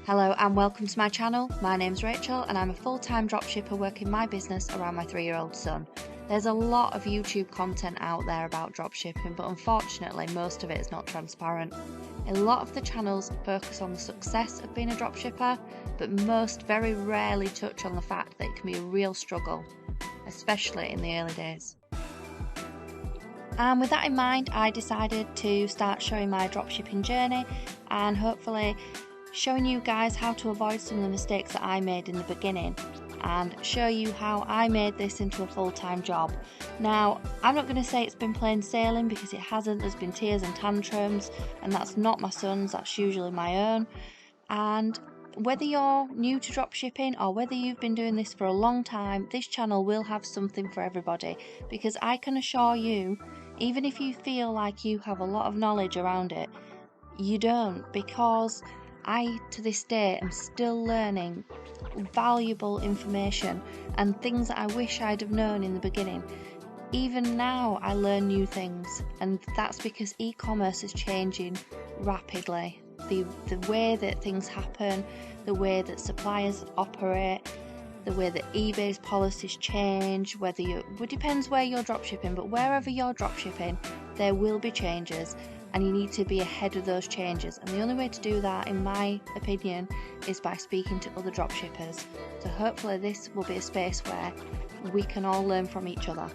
Hello and welcome to my channel. My name's Rachel and I'm a full-time dropshipper working my business around my 3-year-old son. There's a lot of YouTube content out there about dropshipping, but unfortunately most of it is not transparent. A lot of the channels focus on the success of being a dropshipper, but most very rarely touch on the fact that it can be a real struggle, especially in the early days. And with that in mind, I decided to start showing my dropshipping journey and hopefully showing you guys how to avoid some of the mistakes that I made in the beginning and show you how I made this into a full-time job. Now, I'm not going to say it's been plain sailing because it hasn't. There's been tears and tantrums, and that's not my son's, that's usually my own. And whether you're new to dropshipping or whether you've been doing this for a long time, this channel will have something for everybody, because I can assure you, even if you feel like you have a lot of knowledge around it, you don't, because I, to this day, am still learning valuable information and things that I wish I'd have known in the beginning. Even now, I learn new things, and that's because e-commerce is changing rapidly. The way that things happen, the way that suppliers operate, the way that eBay's policies change, it depends where you're dropshipping, but wherever you're dropshipping, there will be changes. And you need to be ahead of those changes. And the only way to do that, in my opinion, is by speaking to other dropshippers. So hopefully this will be a space where we can all learn from each other.